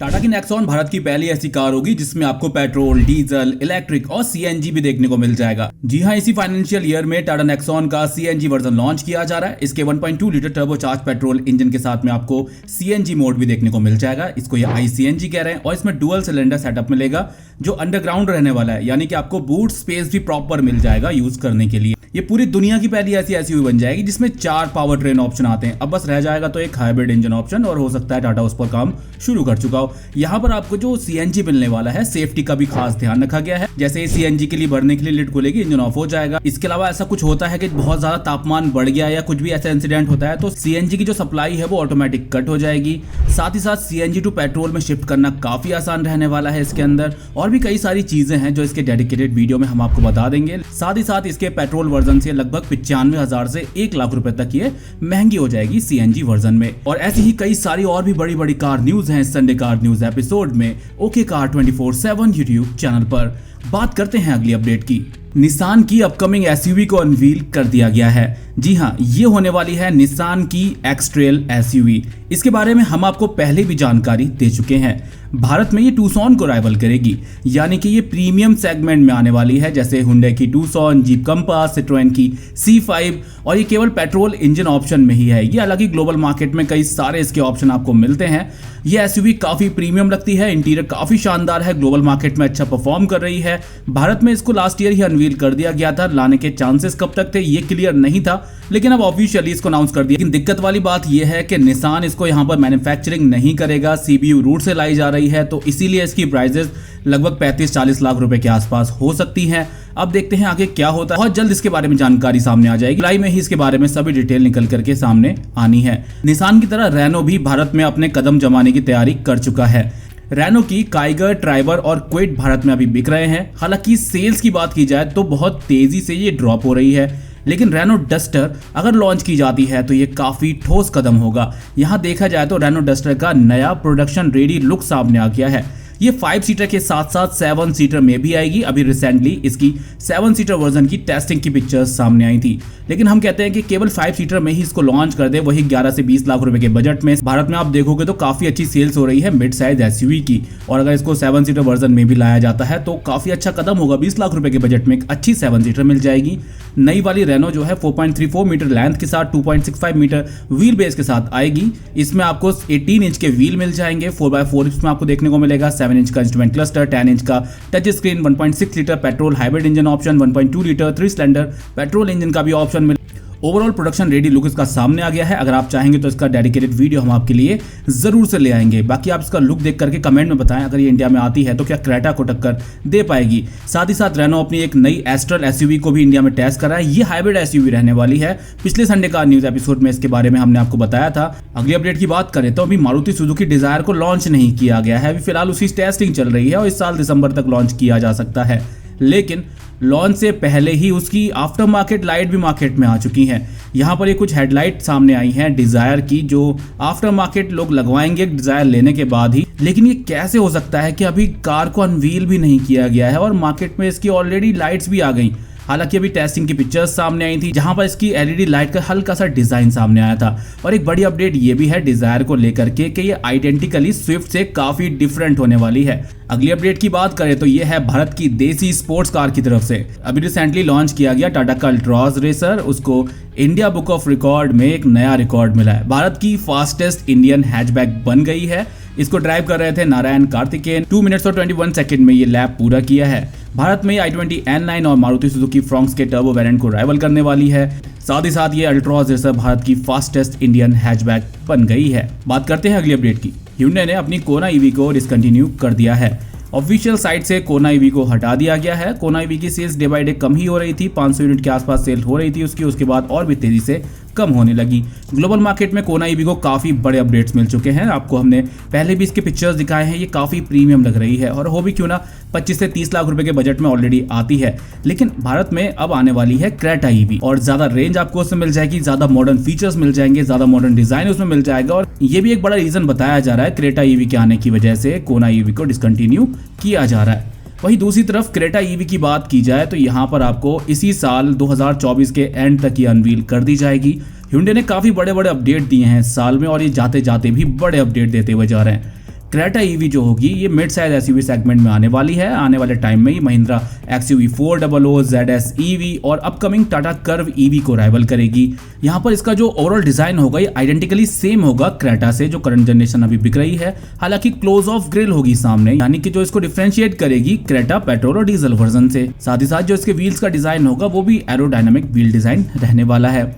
टाटा की नेक्सॉन भारत की पहली ऐसी कार होगी जिसमें आपको पेट्रोल, डीजल, इलेक्ट्रिक और सीएनजी भी देखने को मिल जाएगा। जी हां, इसी फाइनेंशियल ईयर में टाटा नेक्सॉन का सीएनजी वर्जन लॉन्च किया जा रहा है। इसके 1.2 लीटर टर्बोचार्ज पेट्रोल इंजन के साथ में आपको सीएनजी मोड भी देखने को मिल जाएगा। इसको ये आईसीएनजी कह रहे हैं और इसमें डुअल सिलेंडर सेटअप मिलेगा जो अंडरग्राउंड रहने वाला है, यानी कि आपको बूट स्पेस भी प्रॉपर मिल जाएगा यूज करने के लिए। ये पूरी दुनिया की पहली ऐसी एसयूवी बन जाएगी जिसमें 4 पावर ट्रेन ऑप्शन आते हैं। अब बस रह जाएगा तो एक हाइब्रिड इंजन ऑप्शन, और हो सकता है टाटा उस पर काम शुरू कर चुका हो। यहाँ पर आपको जो सीएनजी मिलने वाला है, सेफ्टी का भी खास ध्यान रखा गया है। जैसे ही सीएनजी के लिए भरने के लिए लिड खुलेगी, इंजन ऑफ हो जाएगा। इसके अलावा ऐसा कुछ होता है कि बहुत ज्यादा तापमान बढ़ गया या कुछ भी ऐसा इंसिडेंट होता है तो सीएनजी की जो सप्लाई है वो ऑटोमेटिक कट हो जाएगी। साथ ही साथ सीएनजी टू पेट्रोल में शिफ्ट करना काफी आसान रहने वाला है इसके अंदर, और भी कई सारी चीजें हैं जो इसके डेडिकेटेड वीडियो में हम आपको बता देंगे। साथ ही साथ इसके पेट्रोल वर्जन से लगभग 95,000 से 1 लाख रुपए तक ये महंगी हो जाएगी सीएनजी वर्जन में। और ऐसी ही कई सारी और भी बड़ी बड़ी कार न्यूज हैं इस संडे कार न्यूज एपिसोड में ओके कार 24/7 यूट्यूब चैनल पर। बात करते हैं अगली अपडेट की। निसान की अपकमिंग एसयूवी को अनवील कर दिया गया है। जी हाँ, ये होने वाली है निसान की एक्स-ट्रेल एसयूवी। इसके बारे में हम आपको पहले भी जानकारी दे चुके हैं। भारत में ये टूसॉन को राइवल करेगी, यानी कि ये प्रीमियम सेगमेंट में आने वाली है, जैसे हुंडई की टूसॉन, जीप कंपास, सिट्रोएन की C5, और ये केवल पेट्रोल इंजन ऑप्शन में ही है। ये हालांकि ग्लोबल मार्केट में कई सारे इसके ऑप्शन आपको मिलते हैं। ये एसयूवी काफी प्रीमियम लगती है, इंटीरियर काफी शानदार है, ग्लोबल मार्केट में अच्छा परफॉर्म कर रही है। भारत में इसको लास्ट ईयर ही अनवील कर दिया गया था। लाने के चांसेस कब तक थे ये क्लियर नहीं था, लेकिन अब ऑफिशियली इसको अनाउंस कर दिया। लेकिन दिक्कत वाली बात यह है कि निसान इसको यहाँ पर मैन्युफैक्चरिंग नहीं करेगा, सीबीयू रूट से लाई जा रही है, तो इसीलिए इसकी प्राइसेस लगभग 35-40 लाख रुपए के आसपास हो सकती हैं। अब देखते हैं आगे क्या होता है। बहुत जल्द इसके बारे में जानकारी सामने आ जाएगी। जुलाई में ही इसके बारे में सभी डिटेल निकल करके सामने आनी है। निसान की तरह रेनो भी भारत में अपने कदम जमाने की तैयारी कर चुका है। रेनो की काइगर, ट्राइबर और क्विड भारत में अभी बिक रहे हैं। हालांकि सेल्स की बात की जाए तो बहुत तेजी से ये ड्रॉप हो रही है, लेकिन रेनो डस्टर अगर लॉन्च की जाती है तो ये काफी ठोस कदम होगा। यहाँ देखा जाए तो रेनो डस्टर का नया प्रोडक्शन रेडी लुक सामने आ गया है। ये 5 सीटर के साथ साथ 7 सीटर में भी आएगी। अभी रिसेंटली इसकी 7 सीटर वर्जन की टेस्टिंग की पिक्चर्स सामने आई थी, लेकिन हम कहते हैं कि केवल 5 सीटर में ही इसको लॉन्च कर दे, वही 11 से 20 लाख रुपए के बजट में। भारत में आप देखोगे तो काफी अच्छी सेल्स हो रही है मिड साइज एसयूवी की, और अगर इसको 7 सीटर वर्जन में भी लाया जाता है तो काफी अच्छा कदम होगा। 20 लाख रुपए के बजट में एक अच्छी 7 सीटर मिल जाएगी। नई वाली रेनो जो है 4.34 मीटर लेंथ के साथ 2.65 मीटर व्हील बेस के साथ आएगी। इसमें आपको 18 इंच के व्हील मिल जाएंगे, 4x4 इसमें आपको देखने को मिलेगा, 7 इंच का इंस्ट्रूमेंट क्लस्टर, 10 इंच का touch screen, 1.6 litre petrol hybrid engine option, 1.2 litre 3 cylinder petrol engine का भी ऑप्शन मिल। ओवरऑल प्रोडक्शन रेडी लुक इसका सामने आ गया है। अगर आप चाहेंगे तो इसका डेडिकेटेड वीडियो हम आपके लिए जरूर से ले आएंगे। बाकी आप इसका लुक देख करके कमेंट में बताएं अगर ये इंडिया में आती है तो क्या क्रेटा को टक्कर दे पाएगी। साथ ही साथ रेनो अपनी एक नई एस्ट्रल एसयूवी को भी इंडिया में टेस्ट करा है। ये हाइब्रिड एसयूवी रहने वाली है। पिछले संडे का न्यूज एपिसोड में इसके बारे में हमने आपको बताया था। अगली अपडेट की बात करें तो अभी मारुति सुजुकी डिजायर को लॉन्च नहीं किया गया है। अभी फिलहाल उसकी टेस्टिंग चल रही है और इस साल दिसंबर तक लॉन्च किया जा सकता है, लेकिन लॉन्च से पहले ही उसकी आफ्टर मार्केट लाइट भी मार्केट में आ चुकी हैं। यहाँ पर ये कुछ हेडलाइट सामने आई हैं डिजायर की, जो आफ्टर मार्केट लोग लगवाएंगे डिजायर लेने के बाद ही। लेकिन ये कैसे हो सकता है कि अभी कार को अनवील भी नहीं किया गया है और मार्केट में इसकी ऑलरेडी लाइट्स भी आ गई। हालांकि अभी टेस्टिंग की पिक्चर्स सामने आई थी जहां पर इसकी एलईडी लाइट का हल्का सा डिजाइन सामने आया था। और एक बड़ी अपडेट ये भी है डिजायर को लेकर के कि ये आइडेंटिकली स्विफ्ट से काफी डिफरेंट होने वाली है। अगली अपडेट की बात करें तो ये है भारत की देसी स्पोर्ट्स कार की तरफ से। अभी रिसेंटली लॉन्च किया गया टाटा का अल्ट्रॉज रेसर, उसको इंडिया बुक ऑफ रिकॉर्ड में एक नया रिकॉर्ड मिला है। भारत की फास्टेस्ट इंडियन हैचबैक बन गई है। इसको ड्राइव कर रहे थे नारायण कार्तिकेयन। 2 मिनट्स और 21 सेकंड में ये लैप पूरा किया है। भारत में i20 N9 और मारुति सुजुकी फ्रॉन्क्स के टर्बो वेरिएंट को राइवल करने वाली है। साथ ही साथ ये अल्ट्रॉज रेसर भारत की फास्टेस्ट इंडियन हैचबैक बन गई है। बात करते हैं अगली अपडेट की। Hyundai ने अपनी कोना ईवी को डिसकंटिन्यू कर दिया है। ऑफिशियल साइट से कोना ईवी को हटा दिया गया है। कोना ईवी की सेल्स डे बाय डे कम ही हो रही थी, 500 यूनिट के आसपास सेल हो रही थी उसके बाद और भी तेजी से कम होने लगी। ग्लोबल मार्केट में कोना ईवी को काफी बड़े अपडेट्स मिल चुके हैं। आपको हमने पहले भी इसके पिक्चर्स दिखाए हैं। ये काफी प्रीमियम लग रही है और हो भी क्यों ना 25 से 30 लाख रुपए के बजट में ऑलरेडी आती है। लेकिन भारत में अब आने वाली है क्रेटा ईवी, और ज्यादा रेंज आपको उसमें मिल जाएगी, ज्यादा मॉडर्न फीचर्स मिल जाएंगे, ज्यादा मॉडर्न डिजाइन उसमें मिल जाएगा। और ये भी एक बड़ा रीजन बताया जा रहा है क्रेटा ईवी के आने की वजह से कोना ईवी को डिसकंटिन्यू किया जा रहा है। वहीं दूसरी तरफ क्रेटा ईवी की बात की जाए तो यहाँ पर आपको इसी साल 2024 के एंड तक ये अनवील कर दी जाएगी। Hyundai ने काफी बड़े बड़े अपडेट दिए हैं इस साल में, और ये जाते जाते भी बड़े अपडेट देते हुए जा रहे हैं। क्रेटा ईवी जो होगी ये मिड साइज एसयूवी सेगमेंट में आने वाली है। आने वाले टाइम में ही महिंद्रा एक्सयूवी 400, ZS ईवी और अपकमिंग टाटा कर्व ईवी को राइवल करेगी। यहाँ पर इसका जो ओवरऑल डिजाइन होगा ये आइडेंटिकली सेम होगा क्रेटा से, जो करंट जनरेशन अभी बिक रही है। हालांकि क्लोज ऑफ ग्रिल होगी सामने, यानी कि जो इसको डिफरेंशिएट करेगी क्रेटा पेट्रोल और डीजल वर्जन से। साथ ही साथ जो इसके व्हील्स का डिजाइन होगा वो भी एरोडायनामिक व्हील डिजाइन रहने वाला है।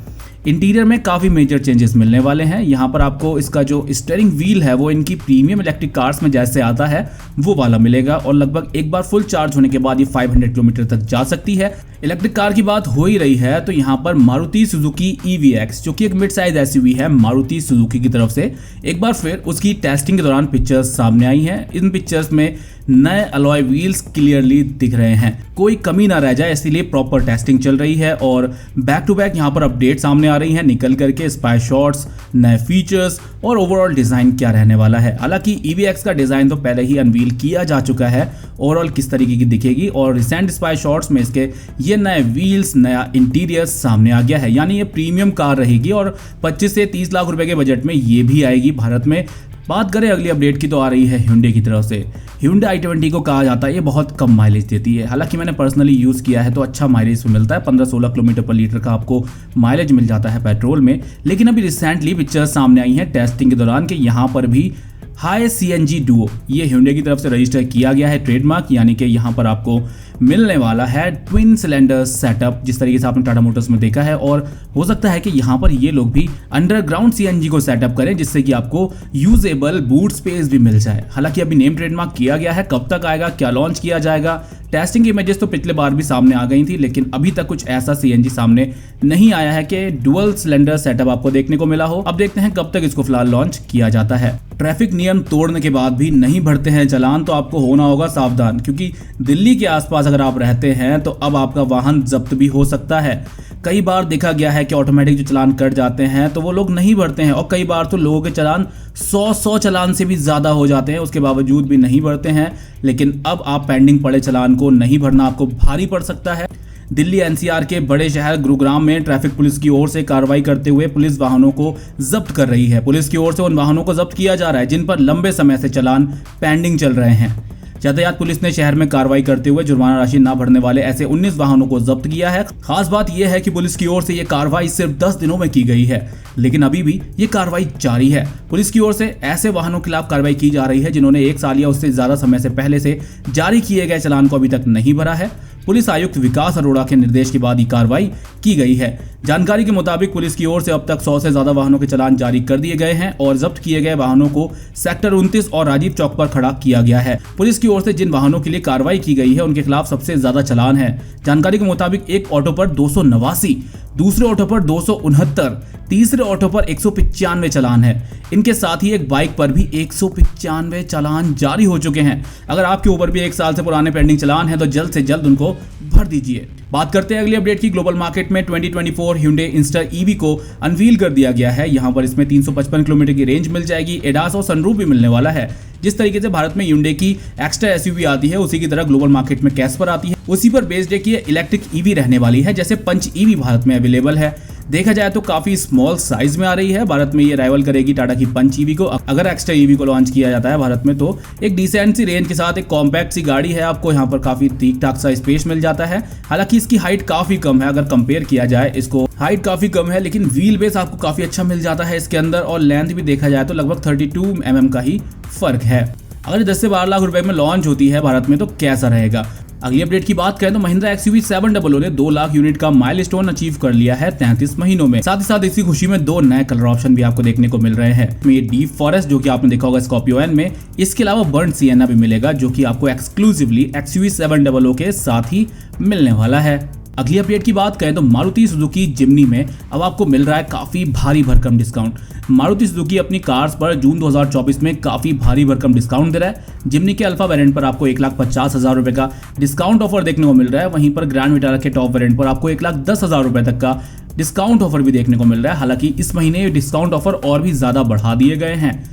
इंटीरियर में काफी मेजर चेंजेस मिलने वाले हैं। यहाँ पर आपको इसका जो स्टीयरिंग व्हील है वो इनकी प्रीमियम इलेक्ट्रिक कार्स में जैसे आता है वो वाला मिलेगा और लगभग एक बार फुल चार्ज होने के बाद ये 500 किलोमीटर तक जा सकती है। इलेक्ट्रिक कार की बात हो ही रही है तो यहाँ पर मारुति सुजुकी EVX जो कि एक मिड साइज एसयूवी है मारुति सुजुकी की तरफ से, एक बार फिर उसकी टेस्टिंग के दौरान पिक्चर्स सामने आई हैं। इन पिक्चर्स में नए अलॉय व्हील्स क्लियरली दिख रहे हैं, कोई कमी ना रह जाए इसलिए प्रॉपर टेस्टिंग चल रही है और बैक टू बैक यहाँ पर अपडेट सामने आ रही हैं निकल करके, स्पाई शॉट्स, नए फीचर्स और ओवरऑल डिजाइन क्या रहने वाला है। हालांकि EVX का डिजाइन तो पहले ही अनवील किया जा चुका है, ओवरऑल किस तरीके की दिखेगी, और रिसेंट स्पाई शॉट्स में इसके ये नए व्हील्स, नया इंटीरियर सामने आ गया है। यानी ये प्रीमियम कार रहेगी और 25 से 30 लाख रुपए के बजट में ये भी आएगी भारत में। बात करें अगली अपडेट की तो आ रही है Hyundai की तरफ से। Hyundai i20 को कहा जाता है ये बहुत कम माइलेज देती है। हालांकि मैंने पर्सनली यूज़ किया है तो अच्छा माइलेज मिलता है, 15-16 किलोमीटर पर लीटर का आपको माइलेज मिल जाता है पेट्रोल में। लेकिन अभी रिसेंटली पिक्चर्स सामने आई हैं टेस्टिंग के दौरान कि यहाँ पर भी हाई CNG डुओ ये Hyundai की तरफ से रजिस्टर किया गया है ट्रेडमार्क, यानी कि यहाँ पर आपको मिलने वाला है ट्विन सिलेंडर सेटअप जिस तरीके से आपने टाटा मोटर्स में देखा है। और हो सकता है कि यहाँ पर ये लोग भी अंडरग्राउंड CNG को सेटअप करें जिससे कि आपको यूजेबल बूट स्पेस भी मिल जाए। हालांकि अभी नेम ट्रेडमार्क किया गया है, कब तक आएगा, क्या लॉन्च किया जाएगा, टेस्टिंग इमेजेस तो पिछले बार भी सामने आ गई थी लेकिन अभी तक कुछ ऐसा CNG सामने नहीं आया है कि डुअल सिलेंडर सेटअप आपको देखने को मिला हो। अब देखते हैं कब तक इसको फिलहाल लॉन्च किया जाता है। ट्रैफिक नियम तोड़ने के बाद भी नहीं भरते हैं चालान तो आपको होना होगा सावधान, क्योंकि दिल्ली के आसपास अगर आप रहते हैं तो अब आपका वाहन जब्त भी हो सकता है। कई बार देखा गया है कि ऑटोमेटिक जो चालान कट जाते हैं तो वो लोग नहीं भरते हैं और कई बार तो लोगों के चालान 100 चालान से भी ज़्यादा हो जाते हैं, उसके बावजूद भी नहीं भरते हैं। लेकिन अब आप पेंडिंग पड़े चालान को नहीं भरना आपको भारी पड़ सकता है। दिल्ली NCR के बड़े शहर गुरुग्राम में ट्रैफिक पुलिस की ओर से कार्रवाई करते हुए पुलिस वाहनों को जब्त कर रही है। पुलिस की ओर से उन वाहनों को जब्त किया जा रहा है जिन पर लंबे समय से चालान पेंडिंग चल रहे हैं। यातायात पुलिस ने शहर में कार्रवाई करते हुए जुर्माना राशि न भरने वाले ऐसे 19 वाहनों को जब्त किया है। खास बात यह है कि पुलिस की ओर से यह कार्रवाई सिर्फ 10 दिनों में की गई है, लेकिन अभी भी ये कार्रवाई जारी है। पुलिस की ओर से ऐसे वाहनों के खिलाफ कार्रवाई की जा रही है जिन्होंने 1 साल या उससे ज्यादा समय से पहले से जारी किए गए चालान को अभी तक नहीं भरा है। पुलिस आयुक्त विकास अरोड़ा के निर्देश के बाद ही कार्रवाई की गई है। जानकारी के मुताबिक पुलिस की ओर से अब तक 100 से ज्यादा वाहनों के चालान जारी कर दिए गए हैं और जब्त किए गए वाहनों को सेक्टर 29 और राजीव चौक पर खड़ा किया गया है। पुलिस की ओर से जिन वाहनों के लिए कार्रवाई की गई है उनके खिलाफ सबसे ज्यादा चालान है। जानकारी के मुताबिक एक ऑटो पर 289, दूसरे ऑटो पर 269, तीसरे ऑटो पर 195 चालान है। इनके साथ ही एक बाइक पर भी 195 चालान जारी हो चुके हैं। अगर आपके ऊपर भी 1 साल से पुराने पेंडिंग चालान हैं तो जल्द से जल्द उनको भर दीजिए। बात करते हैं अगली अपडेट की। ग्लोबल मार्केट में 2024 Hyundai Inster EV को अनवील कर दिया गया है। यहाँ पर इसमें 355 किलोमीटर की रेंज मिल जाएगी, एडास और सनरूफ भी मिलने वाला है। जिस तरीके से भारत में Hyundai की एक्स्ट्रा SUV आती है उसी की तरह ग्लोबल मार्केट में कैस्पर आती है, उसी पर बेस्ड है कि ये इलेक्ट्रिक EV रहने वाली है। जैसे पंच EV भारत में अवेलेबल है, देखा जाए तो काफी स्मॉल साइज में आ रही है। भारत में ये राइवल करेगी टाटा की पंच EV को। अगर एक्स्ट्रा EV को लॉन्च किया जाता है भारत में तो एक डिसेंट सी रेंज के साथ एक कॉम्पैक्ट सी गाड़ी है। आपको यहाँ पर काफी ठीक ठाक सा स्पेस मिल जाता है। हालांकि इसकी हाइट काफी कम है, अगर कंपेयर किया जाए इसको हाइट काफी कम है, लेकिन व्हील बेस आपको काफी अच्छा मिल जाता है इसके अंदर और लेंथ भी देखा जाए तो लगभग 32 mm का ही फर्क है। अगर 10 से 12 लाख रुपए में लॉन्च होती है भारत में तो कैसा रहेगा। अगली अपडेट की बात करें तो महिंद्रा XUV 700 ने 2 लाख यूनिट का माइलस्टोन अचीव कर लिया है 33 महीनों में। साथ ही साथ इसी खुशी में 2 नए कलर ऑप्शन भी आपको देखने को मिल रहे हैं। ये डीप फॉरेस्ट जो कि आपने देखा होगा स्कॉर्पियो एन में, इसके अलावा बर्न सिएना भी मिलेगा जो कि आपको एक्सक्लूसिवली XUV 700 के साथ ही मिलने वाला है। अगली अपडेट की बात करें तो मारुति सुजुकी जिम्नी में अब आपको मिल रहा है काफी भारी भरकम डिस्काउंट। मारुति सुजुकी अपनी कार्स पर जून 2024 में काफी भारी भरकम डिस्काउंट दे रहा है। जिम्नी के अल्फा वेरिएंट पर आपको 1,50,000 रुपए का डिस्काउंट ऑफर देखने को मिल रहा है। वहीं पर ग्रैंड विटारा के टॉप वेरिएंट पर आपको 1,10,000 रुपए तक का डिस्काउंट ऑफर भी देखने को मिल रहा है। हालांकि इस महीने डिस्काउंट ऑफर और भी ज्यादा बढ़ा दिए गए हैं।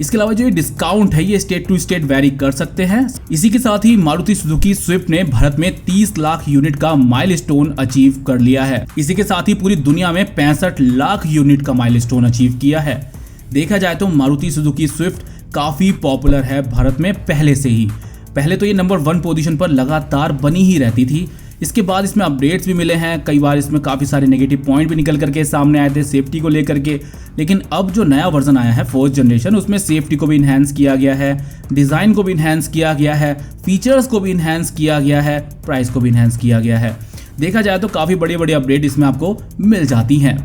इसके अलावा जो ये डिस्काउंट है ये स्टेट टू स्टेट वेरी कर सकते हैं। इसी के साथ ही मारुति सुजुकी स्विफ्ट ने भारत में 30 लाख यूनिट का माइलस्टोन अचीव कर लिया है। इसी के साथ ही पूरी दुनिया में 65 लाख यूनिट का माइलस्टोन अचीव किया है। देखा जाए तो मारुति सुजुकी स्विफ्ट काफ़ी पॉपुलर है भारत में पहले से ही। पहले तो ये नंबर 1 पोजीशन पर लगातार बनी ही रहती थी। इसके बाद इसमें अपडेट्स भी मिले हैं, कई बार इसमें काफ़ी सारे नेगेटिव पॉइंट भी निकल करके सामने आए थे सेफ्टी को लेकर के। लेकिन अब जो नया वर्जन आया है 4th जनरेशन, उसमें सेफ्टी को भी इन्हेंस किया गया है, डिज़ाइन को भी इन्हेंस किया गया है, फीचर्स को भी इन्हेंस किया गया है, प्राइस को भी इन्हेंस किया गया है। देखा जाए तो काफ़ी बड़ी बड़ी अपडेट इसमें आपको मिल जाती हैं।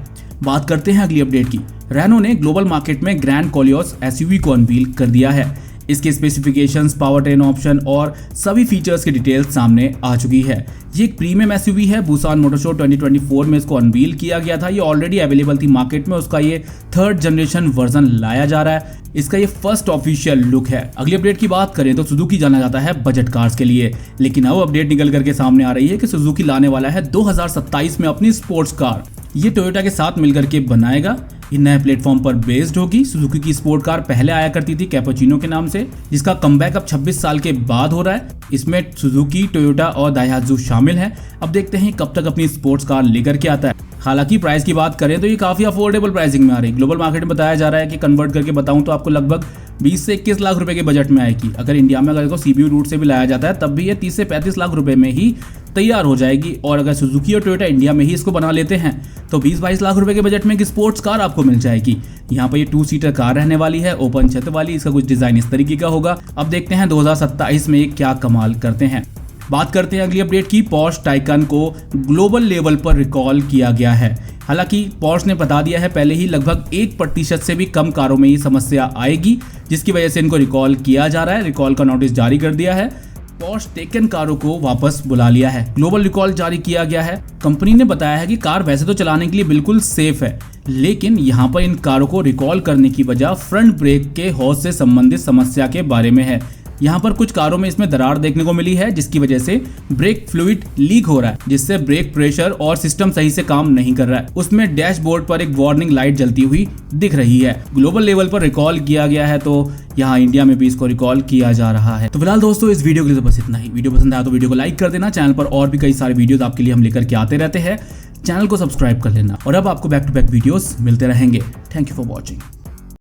बात करते हैं अगली अपडेट की। रेनो ने ग्लोबल मार्केट में ग्रैंड कोलियोस एसयूवी को अनवील कर दिया है। इसके स्पेसिफिकेशंस, पावर ट्रेन ऑप्शन और सभी फीचर्स की डिटेल्स सामने आ चुकी है। ये एक प्रीमियम एसयूवी है। बुसान मोटर शो 2024 में इसको अनवील किया गया था। ये ऑलरेडी अवेलेबल थी मार्केट में। उसका ये 3rd जनरेशन वर्जन लाया जा रहा है। इसका ये फर्स्ट ऑफिशियल लुक है। अगली अपडेट की बात करें तो सुजुकी जाना जाता है बजट कार्स के लिए, लेकिन अब अपडेट निकल करके सामने आ रही है कि सुजुकी लाने वाला है 2027 में अपनी स्पोर्ट्स कार। ये टोयोटा के साथ मिलकर के बनाएगा। ये नए प्लेटफॉर्म पर बेस्ड होगी। सुजुकी की स्पोर्ट कार पहले आया करती थी कैपुचिनो के नाम से, जिसका कमबैक अब 26 साल के बाद हो रहा है। इसमें सुजुकी, टोयोटा और दाइहात्सु शामिल हैं। अब देखते हैं कब तक अपनी स्पोर्ट्स कार लेकर के आता है। हालांकि प्राइस की बात करें तो ये काफी अफोर्डेबल प्राइसिंग में आ रही है। ग्लोबल मार्केट में बताया जा रहा है कि कन्वर्ट करके बताऊं तो आपको लगभग 20 से 21 लाख रुपए के बजट में आएगी। अगर इंडिया में अगर इसको सीबीयू रूट से भी लाया जाता है तब भी ये 30 से 35 लाख रुपए में ही तैयार हो जाएगी। और अगर सुजुकी और टोयोटा इंडिया में ही इसको बना लेते हैं तो 20-22 लाख रुपए के बजट में एक स्पोर्ट्स कार आपको मिल जाएगी। यहाँ पर ये 2 सीटर कार रहने वाली है, ओपन छत वाली। इसका कुछ डिजाइन इस तरीके का होगा। अब देखते हैं 2027 में क्या कमाल करते हैं। बात करते हैं अगली अपडेट की। पोर्श टाइकन को ग्लोबल लेवल पर रिकॉल किया गया है। हालांकि पोर्श ने बता दिया है पहले ही लगभग 1% से भी कम कारों में ये समस्या आएगी, जिसकी वजह से इनको रिकॉल किया जा रहा है। रिकॉल का नोटिस जारी कर दिया है। पोर्श टेकन कारों को वापस बुला लिया है। ग्लोबल रिकॉल जारी किया गया है। कंपनी ने बताया है कि कार वैसे तो चलाने के लिए बिल्कुल सेफ है, लेकिन यहाँ पर इन कारों को रिकॉल करने की वजह फ्रंट ब्रेक के हौज से संबंधित समस्या के बारे में है। यहाँ पर कुछ कारों में इसमें दरार देखने को मिली है, जिसकी वजह से ब्रेक फ्लूइड लीक हो रहा है, जिससे ब्रेक प्रेशर और सिस्टम सही से काम नहीं कर रहा है। उसमें डैशबोर्ड पर एक वार्निंग लाइट जलती हुई दिख रही है। ग्लोबल लेवल पर रिकॉल किया गया है, तो यहाँ इंडिया में भी इसको रिकॉल किया जा रहा है। तो फिलहाल दोस्तों इस वीडियो के लिए तो बस इतना ही। वीडियो पसंद आया तो वीडियो को लाइक कर देना। चैनल पर और भी कई सारे वीडियोस आपके लिए हम लेकर के आते रहते हैं। चैनल को सब्सक्राइब कर लेना। और अब आपको बैक टू बैक वीडियोस मिलते रहेंगे। Thank you for watching.